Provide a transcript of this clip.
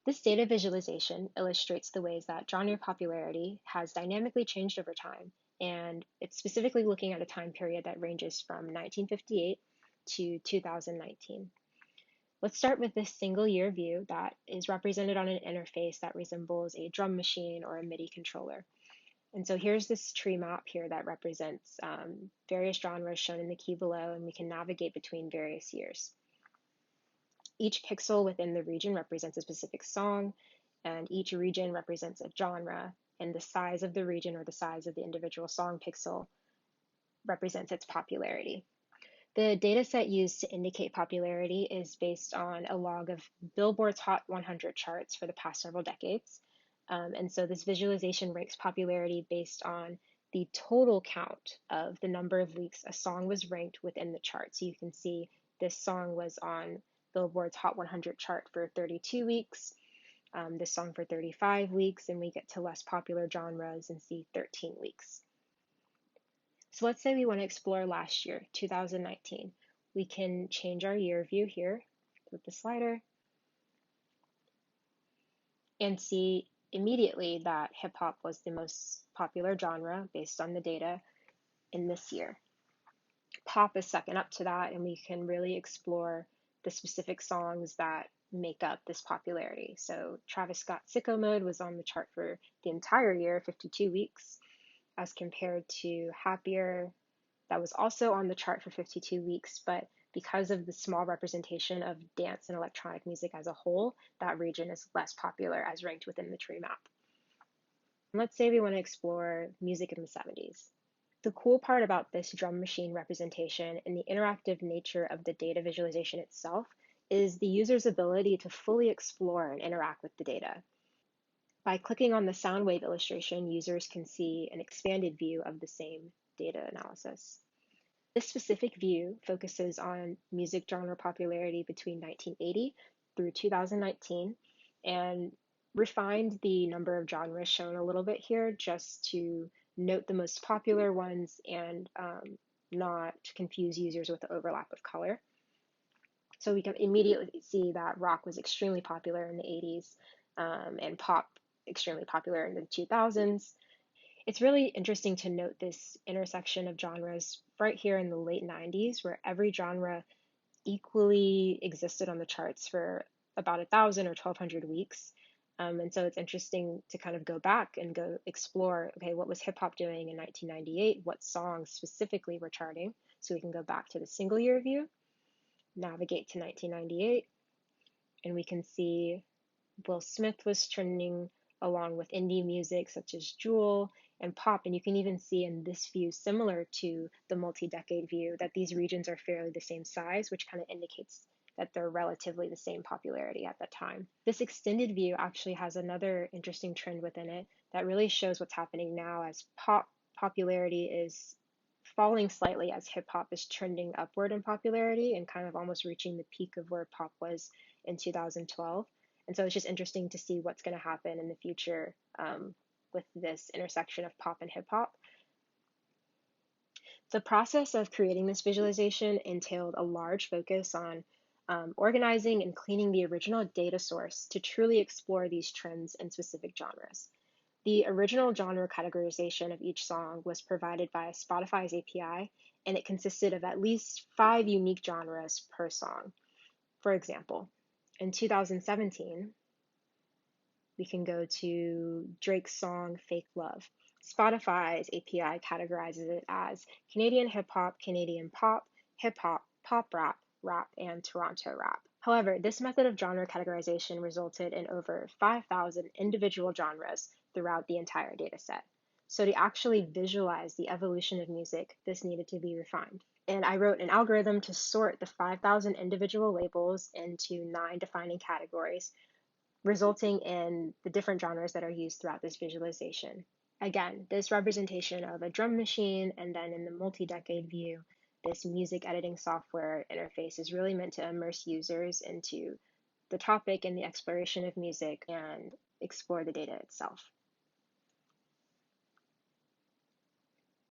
This data visualization illustrates the ways that genre popularity has dynamically changed over time, and it's specifically looking at a time period that ranges from 1958 to 2019. Let's start with this single year view that is represented on an interface that resembles a drum machine or a MIDI controller. And so here's this tree map here that represents various genres shown in the key below, and we can navigate between various years. Each pixel within the region represents a specific song, and each region represents a genre, and the size of the region or the size of the individual song pixel represents its popularity. The data set used to indicate popularity is based on a log of Billboard's Hot 100 charts for the past several decades. And so this visualization ranks popularity based on the total count of the number of weeks a song was ranked within the chart. So you can see this song was on Billboard's Hot 100 chart for 32 weeks, this song for 35 weeks, and we get to less popular genres and see 13 weeks. So let's say we want to explore last year, 2019. We can change our year view here with the slider and see immediately that hip hop was the most popular genre based on the data in this year. Pop is second up to that, and we can really explore the specific songs that make up this popularity. So Travis Scott's Sicko Mode was on the chart for the entire year, 52 weeks, as compared to Happier, that was also on the chart for 52 weeks, but because of the small representation of dance and electronic music as a whole, that region is less popular as ranked within the tree map. And let's say we want to explore music in the 70s. The cool part about this drum machine representation and the interactive nature of the data visualization itself is the user's ability to fully explore and interact with the data. By clicking on the sound wave illustration, users can see an expanded view of the same data analysis. This specific view focuses on music genre popularity between 1980 through 2019 and refined the number of genres shown a little bit here just to note the most popular ones and not confuse users with the overlap of color. So we can immediately see that rock was extremely popular in the 80s and pop extremely popular in the 2000s. It's really interesting to note this intersection of genres right here in the late 90s, where every genre equally existed on the charts for about 1,000 or 1,200 weeks. And so it's interesting to kind of go back and go explore, okay, what was hip hop doing in 1998? What songs specifically were charting? So we can go back to the single year view, navigate to 1998, and we can see Will Smith was trending along with indie music such as Jewel and pop. And you can even see in this view, similar to the multi-decade view, that these regions are fairly the same size, which kind of indicates that they're relatively the same popularity at that time. This extended view actually has another interesting trend within it that really shows what's happening now as pop popularity is falling slightly as hip hop is trending upward in popularity and kind of almost reaching the peak of where pop was in 2012. And so it's just interesting to see what's going to happen in the future with this intersection of pop and hip hop. The process of creating this visualization entailed a large focus on organizing and cleaning the original data source to truly explore these trends in specific genres. The original genre categorization of each song was provided by Spotify's API, and it consisted of at least 5 unique genres per song. For example, in 2017, we can go to Drake's song Fake Love. Spotify's API categorizes it as Canadian hip hop, Canadian pop, hip hop, pop rap, rap, and Toronto rap. However, this method of genre categorization resulted in over 5,000 individual genres throughout the entire dataset. So to actually visualize the evolution of music, this needed to be refined. And I wrote an algorithm to sort the 5,000 individual labels into 9 defining categories, resulting in the different genres that are used throughout this visualization. Again, this representation of a drum machine and then in the multi-decade view, this music editing software interface is really meant to immerse users into the topic and the exploration of music and explore the data itself.